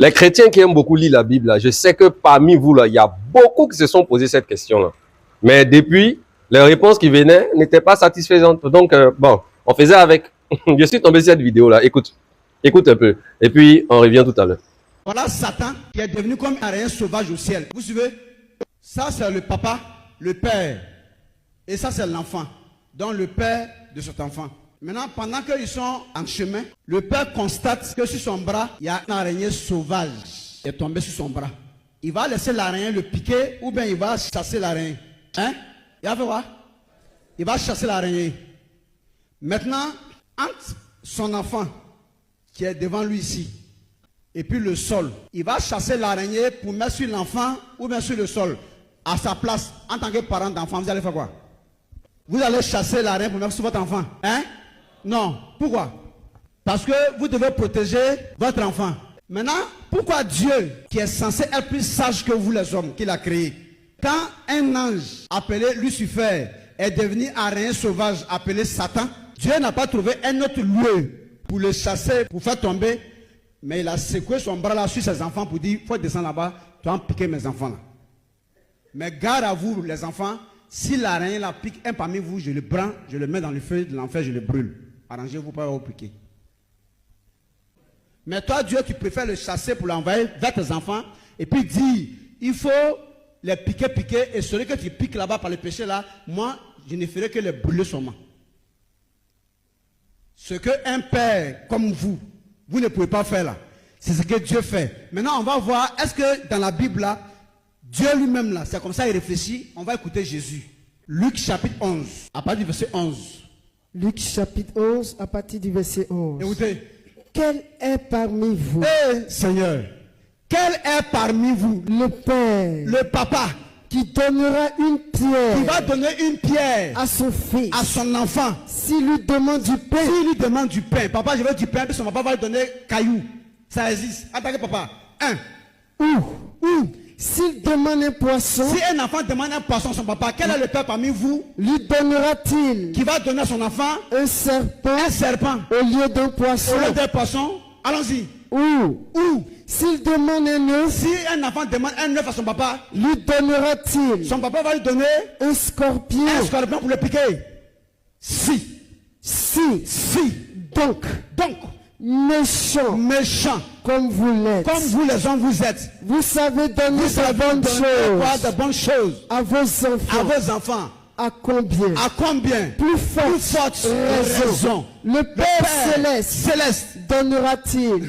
Les chrétiens qui aiment beaucoup lire la Bible, là, je sais que parmi vous, là, il y a beaucoup qui se sont posé cette question-là. Mais depuis, les réponses qui venaient n'étaient pas satisfaisantes. Donc, bon, on faisait avec. Je suis tombé sur cette vidéo-là. Écoute un peu. Et puis, on revient tout à l'heure. Voilà Satan qui est devenu comme un rien sauvage au ciel. Vous suivez? Ça, c'est le papa, le père. Et ça, c'est l'enfant. Donc, le père de cet enfant. Maintenant, pendant qu'ils sont en chemin, le père constate que sur son bras, il y a une araignée sauvage qui est tombée sur son bras. Il va laisser l'araignée le piquer ou bien il va chasser l'araignée. Hein? Il va faire quoi? Il va chasser l'araignée. Maintenant, entre son enfant qui est devant lui ici et puis le sol, il va chasser l'araignée pour mettre sur l'enfant ou bien sur le sol. À sa place, en tant que parent d'enfant, vous allez faire quoi? Vous allez chasser l'araignée pour mettre sur votre enfant. Hein? Non. Pourquoi? Parce que vous devez protéger votre enfant. Maintenant, pourquoi Dieu, qui est censé être plus sage que vous les hommes, qu'il a créé, quand un ange appelé Lucifer est devenu araignée sauvage appelé Satan, Dieu n'a pas trouvé un autre lieu pour le chasser, pour faire tomber, mais il a secoué son bras là sur ses enfants pour dire, il faut descendre là-bas, tu vas piquer mes enfants là. Mais garde à vous les enfants, si l'araignée la pique un parmi vous, je le prends, je le mets dans le feu de l'enfer, je le brûle. Arrangez-vous pas à vous piquer. Mais toi, Dieu, tu préfères le chasser pour l'envoyer vers tes enfants et puis dire, il faut les piquer, et celui que tu piques là-bas par le péché là, moi, je ne ferai que les brûler seulement. Ce qu'un père comme vous ne pouvez pas faire là, c'est ce que Dieu fait. Maintenant, on va voir, est-ce que dans la Bible là, Dieu lui-même là, c'est comme ça il réfléchit, on va écouter Jésus. Luc chapitre 11, à partir du verset 11. Luc chapitre 11, à partir du verset 11. Écoutez. Quel est parmi vous, Seigneur, quel est parmi vous, le Père, le papa, qui donnera une pierre, qui va donner une pierre à son fils, à son enfant, s'il lui demande du pain? S'il lui demande du pain, papa, je veux du pain, puis son papa va lui donner caillou. Ça existe. Attaquez papa. Ou s'il demande un poisson, si un enfant demande un poisson à son papa, quel est le père parmi vous lui donnera-t-il qui va donner à son enfant un serpent au lieu d'un poisson? Au lieu d'un poisson, allons-y. Ou s'il demande un œuf, si un enfant demande un œuf à son papa, lui donnera-t-il son papa va lui donner un scorpion pour le piquer? Si. Donc, méchant, comme vous l'êtes, comme vous les hommes vous êtes, vous savez donner de bonnes choses à vos enfants. À combien plus forte raison le Père céleste donnera-t-il